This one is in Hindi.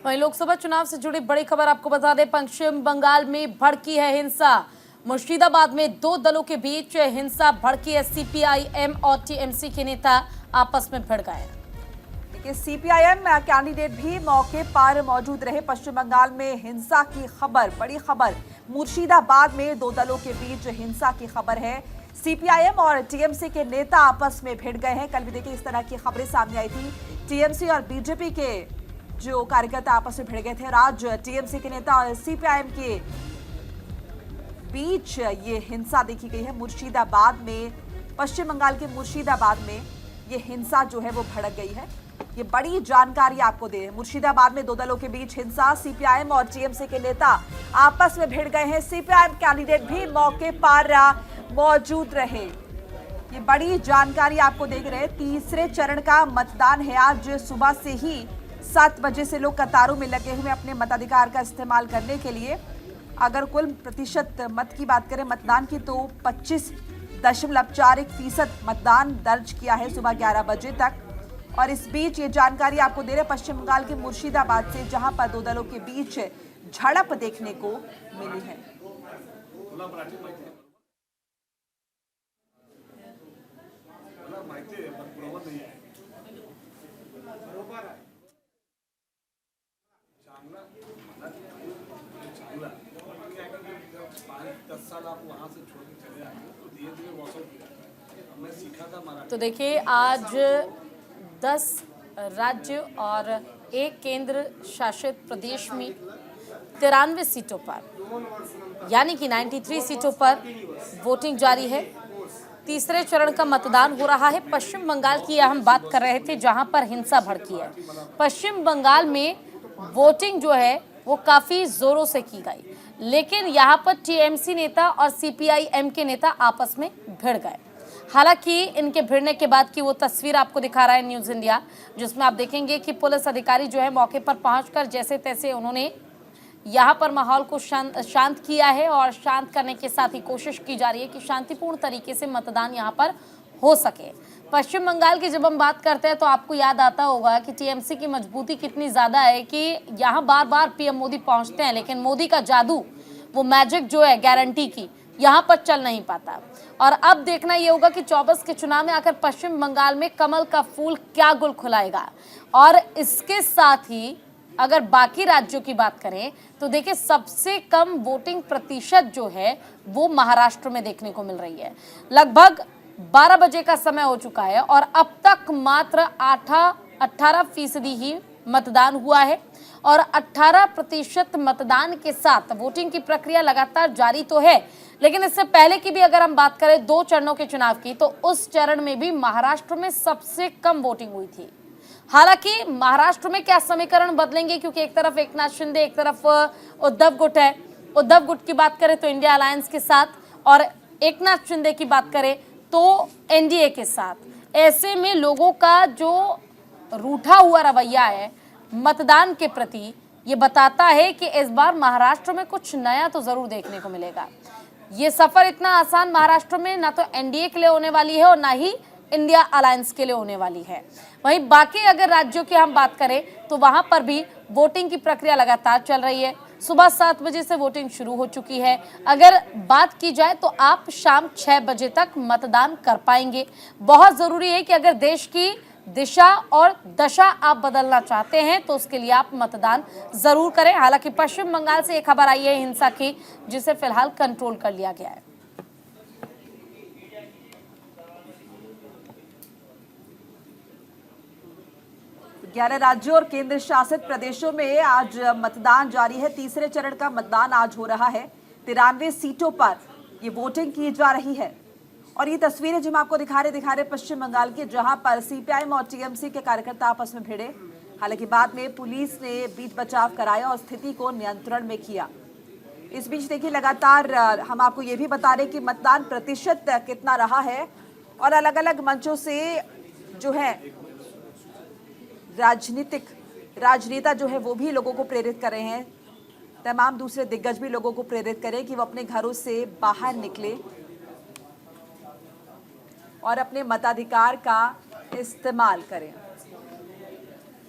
वहीं लोकसभा चुनाव से जुड़ी बड़ी खबर आपको बता दें, पश्चिम बंगाल में भड़की है हिंसा। मुर्शिदाबाद में दो दलों के बीच हिंसा भड़की है। सीपीआईएम और टीएमसी के नेता आपस में भिड़ गए। देखिए, सीपीआईएम कैंडिडेट भी मौके पर मौजूद रहे। पश्चिम बंगाल में हिंसा की खबर, बड़ी खबर। मुर्शिदाबाद में दो दलों के बीच हिंसा की खबर है। सीपीआईएम और टीएमसी के नेता आपस में भिड़ गए हैं। कल भी देखिए इस तरह की खबरें सामने आई थी। टीएमसी और बीजेपी के जो कार्यकर्ता आपस में भिड़ गए थे। आज टीएमसी के नेता और सीपीआईएम के बीच ये हिंसा देखी गई है। मुर्शिदाबाद में, पश्चिम बंगाल के मुर्शिदाबाद में ये हिंसा जो है वो भड़क गई है। ये बड़ी जानकारी आपको दे। मुर्शिदाबाद में दो दलों के बीच हिंसा, सीपीआईएम और टीएमसी के नेता आपस में भिड़ गए हैं। सीपीआईएम कैंडिडेट भी मौके पर मौजूद रहे। ये बड़ी जानकारी आपको देख रहे हैं। तीसरे चरण का मतदान है। आज सुबह से ही 7 बजे से लोग कतारों में लगे हुए अपने मताधिकार का इस्तेमाल करने के लिए। अगर कुल प्रतिशत मत की बात करें मतदान की, तो 25.41% मतदान दर्ज किया है सुबह 11 बजे तक। और इस बीच ये जानकारी आपको दे रहे पश्चिम बंगाल के मुर्शिदाबाद से, जहां पर दो दलों के बीच झड़प देखने को मिली है। तो देखिए, आज 10 राज्य और 1 केंद्र शासित प्रदेश में 93 सीटों पर, यानी कि 93 सीटों पर वोटिंग जारी है। तीसरे चरण का मतदान हो रहा है। पश्चिम बंगाल की हम बात कर रहे थे, जहां पर हिंसा भड़की है। पश्चिम बंगाल में वोटिंग जो है वो काफी जोरों से की गई, लेकिन यहाँ पर टीएमसी नेता और सीपीआईएम के नेता आपस में भिड़ गए। हालांकि इनके भिड़ने के बाद की वो तस्वीर आपको दिखा रहा है न्यूज़ इंडिया, जिसमें आप देखेंगे कि पुलिस अधिकारी जो है मौके पर पहुंचकर जैसे तैसे उन्होंने यहाँ पर माहौल को शांत किया है। और शांत करने के साथ ही कोशिश की जा रही है कि शांतिपूर्ण तरीके से मतदान यहाँ पर हो सके। पश्चिम बंगाल की जब हम बात करते हैं तो आपको याद आता होगा कि टीएमसी की मजबूती कितनी ज़्यादा है कि यहाँ बार बार पीएम मोदी पहुँचते हैं, लेकिन मोदी का जादू, वो मैजिक जो है गारंटी की, यहाँ पर चल नहीं पाता। और अब देखना ये होगा कि 24 के चुनाव में आकर पश्चिम बंगाल में कमल का फूल क्या गुल खुलाएगा। और इसके साथ ही अगर बाकी राज्यों की बात करें तो देखिए, सबसे कम वोटिंग प्रतिशत जो है वो महाराष्ट्र में देखने को मिल रही है। लगभग 12 बजे का समय हो चुका है और अब तक मात्र 18% ही मतदान हुआ है। और 18% मतदान के साथ वोटिंग की प्रक्रिया लगातार जारी तो है, लेकिन इससे पहले की भी अगर हम बात करें 2 चरणों के चुनाव की, तो उस चरण में भी महाराष्ट्र में सबसे कम वोटिंग हुई थी। हालांकि महाराष्ट्र में क्या समीकरण बदलेंगे, क्योंकि एक तरफ एकनाथ शिंदे, एक तरफ उद्धव गुट है। उद्धव गुट की बात करें तो इंडिया अलायंस के साथ, और एकनाथ शिंदे की बात करें तो एनडीए के साथ। ऐसे में लोगों का जो रूठा हुआ रवैया है मतदान के प्रति, ये बताता है कि इस बार महाराष्ट्र में कुछ नया तो जरूर देखने को मिलेगा। ये सफर इतना आसान महाराष्ट्र में ना तो एनडीए के लिए होने वाली है और ना ही इंडिया अलायंस के लिए होने वाली है। वहीं बाकी अगर राज्यों की हम बात करें तो वहां पर भी वोटिंग की प्रक्रिया लगातार चल रही है। सुबह 7 बजे से वोटिंग शुरू हो चुकी है। अगर बात की जाए तो आप शाम 6 बजे तक मतदान कर पाएंगे। बहुत जरूरी है कि अगर देश की दिशा और दशा आप बदलना चाहते हैं तो उसके लिए आप मतदान जरूर करें। हालांकि पश्चिम बंगाल से एक खबर आई है हिंसा की, जिसे फिलहाल कंट्रोल कर लिया गया है। 11 राज्यों और केंद्र शासित प्रदेशों में आज मतदान जारी है। तीसरे चरण का मतदान आज हो रहा है। 93 सीटों पर ये वोटिंग की जा रही है। और ये तस्वीरें जो हम आपको दिखा रहे पश्चिम बंगाल के, जहां पर सीपीआईएम और टीएमसी के कार्यकर्ता आपस में भिड़े। हालांकि बाद में पुलिस ने बीच बचाव कराया और स्थिति को नियंत्रण में किया। इस बीच देखिए, लगातार हम आपको ये भी बता रहे कि मतदान प्रतिशत कितना रहा है। और अलग अलग मंचों से जो है राजनेता जो है वो भी लोगों को प्रेरित कर रहे हैं। तमाम दूसरे दिग्गज भी लोगों को प्रेरित करें कि वो अपने घरों से बाहर निकले और अपने मताधिकार का इस्तेमाल करें।